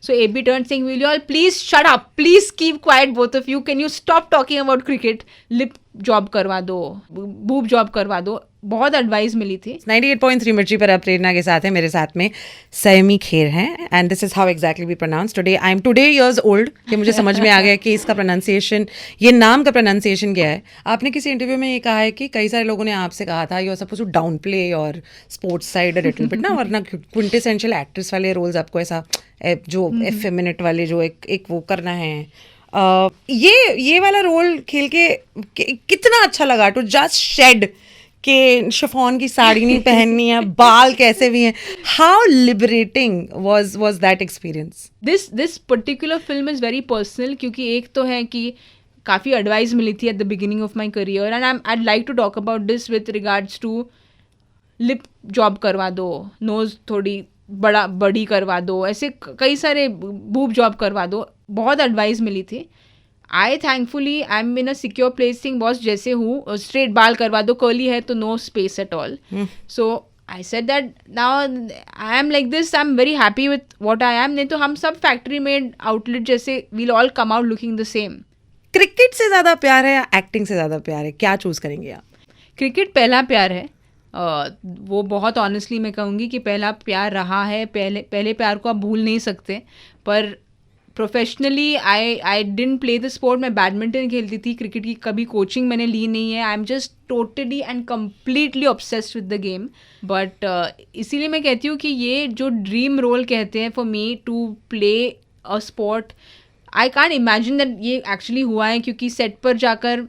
So AB turned saying, will you all please shut up, please keep quiet both of you, can you stop talking about cricket, lip job करवा दो, boob job करवा दो, बहुत advice मिली थी. 98.3 मिर्ची पर अब प्रेरणा के साथ है, मेरे साथ में सैमी खेर हैं, and this is how exactly we pronounce today. I am today years old कि मुझे समझ में आ गया कि इसका प्रोनाउंसिएशन, ये नाम का प्रोनाउंसिएशन क्या है. आपने किसी इंटरव्यू में ये कहा है कि कई सारे लोगों ने आपसे कहा था you are suppose to downplay और sports side a little bit ना, वरना क्विंटेसेंशियल एक्ट्रेस वाले रोल्स आपको ऐसा जो एफेमिनेट वाले जो एक वो करना है. ये वाला रोल खेल के कितना अच्छा लगा टू जस्ट शेड के शिफॉन की साड़ी नहीं पहननी है, बाल कैसे भी हैं. How liberating was that experience? This particular film is very personal, क्योंकि एक तो है कि काफ़ी एडवाइस मिली थी at the beginning of my career, and I like to talk about this with regards to lip job करवा दो, नोज थोड़ी बड़ी करवा दो, ऐसे कई सारे बूब जॉब करवा दो, बहुत एडवाइस मिली थी. I thankfully I am in a secure place thing, boss जैसे हूँ, स्ट्रेट बाल करवा दो, कर्ली है तो no space at all. So I said that now I am like this, I am very happy with what I am. नहीं तो हम सब फैक्ट्री मेड आउटलेट जैसे we'll all come out looking the same. Cricket से ज़्यादा प्यार है या एक्टिंग से ज़्यादा प्यार है? क्या चूज़ करेंगे आप? क्रिकेट पहला प्यार है. वो बहुत ऑनेस्टली मैं कहूँगी कि पहला प्यार रहा है. पहले प्यार को आप भूल नहीं सकते. पर professionally I didn't play the sport. मैं बैडमिंटन खेलती थी, क्रिकेट की कभी कोचिंग मैंने ली नहीं है. I am just totally and completely obsessed with the game. But इसीलिए मैं कहती हूँ कि ये जो ड्रीम रोल कहते हैं for me to play a sport, I can't imagine that ये एक्चुअली हुआ है. क्योंकि सेट पर जाकर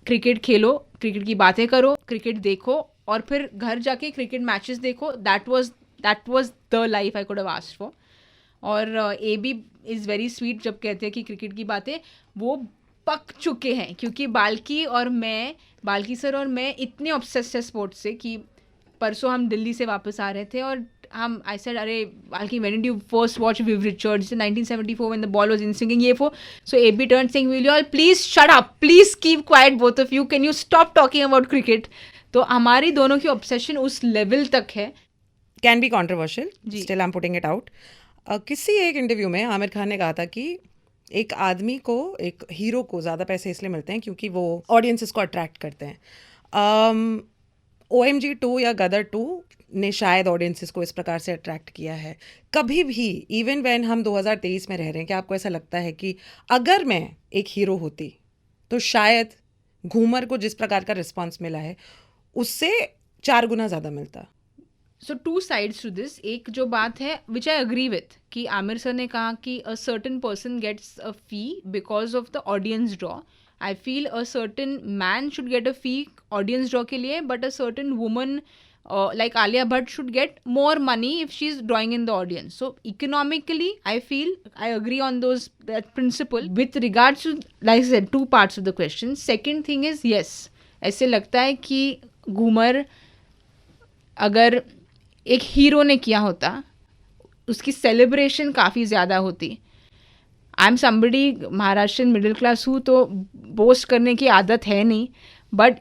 क्रिकेट खेलो, क्रिकेट की बातें करो, क्रिकेट देखो और फिर घर जाके क्रिकेट मैचेस देखो. That was the life I could have asked for. और A B is very sweet जब कहते हैं कि क्रिकेट की बातें वो पक चुके हैं, क्योंकि बाल्की सर और मैं इतने ऑब्सेस्ड है स्पोर्ट्स से कि परसों हम दिल्ली से वापस आ रहे थे और हम आई सेड अरे Balki when did you first watch Viv Richards 1974 when the ball was in swinging ये फो. So A B turn saying will you all please shut up, please keep quiet both of you, can you stop talking about cricket. तो हमारी दोनों की obsession उस level तक है. Can be controversial, still I am putting it out. किसी एक interview में आमिर खान ने कहा था कि एक आदमी को, एक हीरो को ज़्यादा पैसे इसलिए मिलते हैं क्योंकि वो ऑडियंसेस को अट्रैक्ट करते हैं. OMG 2 या गदर 2 ने शायद ऑडियंसेस को इस प्रकार से अट्रैक्ट किया है. कभी भी इवन व्हेन हम 2023 में रह रहे हैं, क्या आपको ऐसा लगता है कि अगर मैं एक हीरो होती तो शायद घूमर को जिस प्रकार का रिस्पॉन्स मिला है उससे 4 गुना ज़्यादा मिलता? सो टू साइड्स टू दिस. एक जो बात है विच आई अग्री विथ कि आमिर सर ने कहा कि a certain person gets a fee because of the audience draw. I feel a certain man should get a fee audience draw के लिए, but a certain woman like Alia Bhatt should get more money if she's drawing in the audience. So economically, I feel I agree on that principle. With regards to, like I said, two parts of the question. Second thing is, yes, ऐसे लगता है कि घूमर अगर एक hero ने किया होता उसकी सेलिब्रेशन काफ़ी ज़्यादा होती. I am somebody, Maharashtrian middle class हूँ तो बोस्ट करने की आदत है नहीं. बट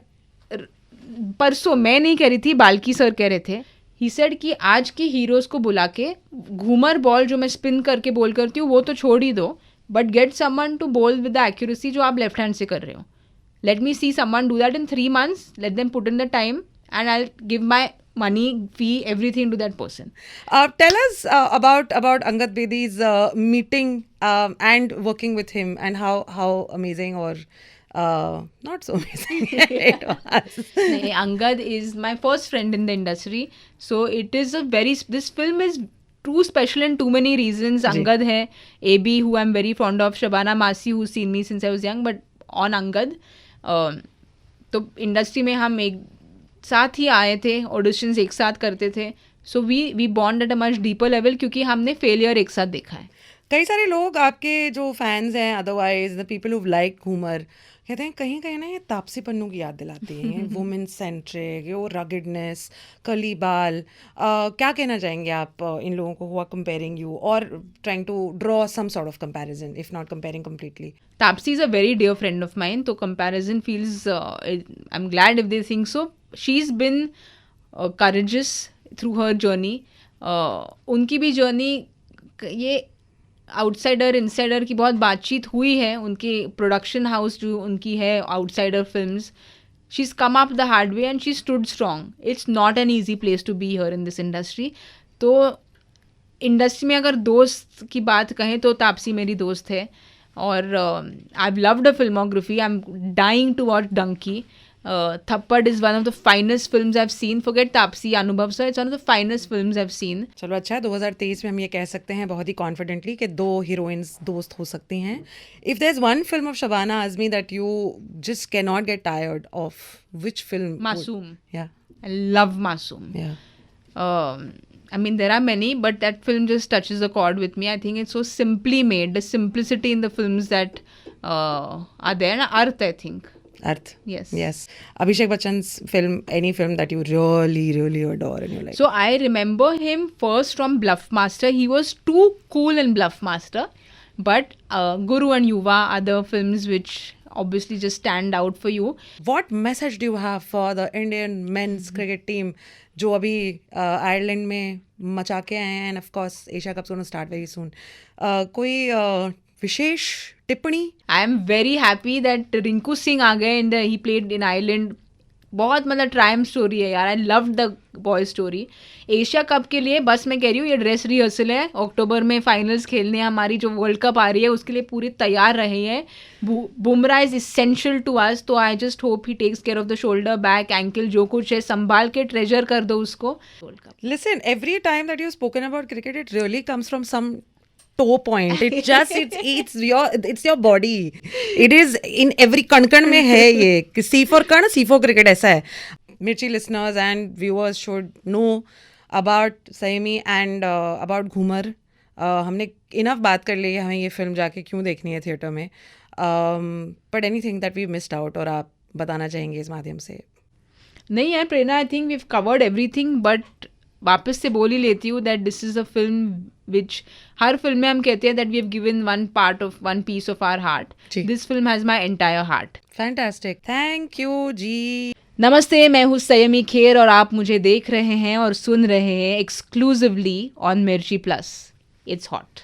परसों मैं नहीं कह रही थी, बाल्की सर कह रहे थे. ही सेड कि आज की हीरोज़ को बुला के घूमर बॉल जो मैं स्पिन करके बोल करती हूँ वो तो छोड़ ही दो, बट गेट समवन टू बोल विद द एक्यूरेसी जो आप लेफ्ट हैंड से कर रहे हो. Let me see someone do that in 3 months, let them put in the time and I give my money, fee, everything to that person. Tell us about Angad Bedi's meeting and working with him, and how amazing or not so amazing it was. Angad is my first friend in the industry, so it is this film is too special in too many reasons. Angad hai, AB who I'm very fond of, Shabana Masi who's seen me since I was young, but on Angad तो industry में हम एक साथ ही आए थे, auditions एक साथ करते थे. So we bond at a much deeper level क्योंकि हमने फेलियर एक साथ देखा है. कई सारे लोग आपके जो फैंस हैं, otherwise the people who like Ghoomar, कहते हैं कहीं कहीं ना ये तापसी पन्नू की याद दिलाती है. वुमेन सेंट्रिक, वो रगडनेस, कली बाल. क्या कहना चाहेंगे आप इन लोगों को हु आर कंपेयरिंग यू और trying to draw some sort of comparison, if not comparing completely? Taapsee is a very dear friend of mine, तो comparison feels, I am glad if they think so. She's been courageous through her journey. उनकी भी journey, ये outsider insider की बहुत बातचीत हुई है, उनके प्रोडक्शन हाउस जो उनकी है outsider films, she is come up the hard way and she stood strong. It's not an easy place to be here in this industry. तो इंडस्ट्री में अगर दोस्त की बात कहें तो तापसी मेरी दोस्त है, और I have loved a filmography. I am dying to watch Dunki. Thappad is one of the finest films I have seen. Forget Taapsee, Anubhav sir, it's one of the finest films I have seen. चलो अच्छा है, 2023 में हम ये कह सकते हैं बहुत ही कॉन्फिडेंटली कि 2 हीरोइंस दोस्त हो सकती हैं. If there is one film of Shabana Azmi that you just can not get tired of, which film? Masoom. या I love Masoom. या I mean, there are many, but that film just touches a chord with me. I think it's so simply made. The simplicity in the films that are there. Arth, I think. Earth. Yes. Yes. Abhishek Bachchan's film, any film that you really, really adore and you like? So I remember him first from Bluffmaster. He was too cool in Bluffmaster. But Guru and Yuva are the films which obviously just stand out for you. What message do you have for the Indian men's cricket team जो अभी Ireland में मचा के आए हैं, and of course Asia Cup gonna start very soon? कोई विशेष टिप्पणी? I am very happy that Rinku Singh आ गए in the, he played in Ireland. बहुत मतलब ट्रायम्फ स्टोरी है यार. I love the boy story. Asia Cup के लिए बस मैं कह रही हूँ ये ड्रेस रिहर्सल है. अक्टूबर में फाइनल्स खेलने हैं, हमारी जो वर्ल्ड कप आ रही है उसके लिए पूरी तैयार रहे हैं. Bumrah is essential to us. तो I just hope he takes care of the shoulder, back, ankle, जो कुछ है संभाल के ट्रेजर कर दो उसको. Listen, every time that you've spoken about cricket, it really comes from some toe point. It just it's your body. It is in every कण में है ये. C for कण, C for cricket ऐसा है. Mirchi listeners and viewers should know about Saimi and about Ghoomar. हमने enough बात कर ली है हमें ये फिल्म जाके क्यों देखनी है थिएटर में. But anything that we missed out और आप बताना चाहेंगे इस माध्यम से? नहीं है Prerna, I think we have covered everything. But वापस से बोल ही लेती हूँ that this is a film which, हर फिल्म में हम कहते हैं that we have given one piece of our heart. This film has my entire heart. Fantastic, thank you ji. नमस्ते, मैं हूँ सयमी खेर और आप मुझे देख रहे हैं और सुन रहे हैं एक्सक्लूसिवली ऑन मिर्ची प्लस. It's hot.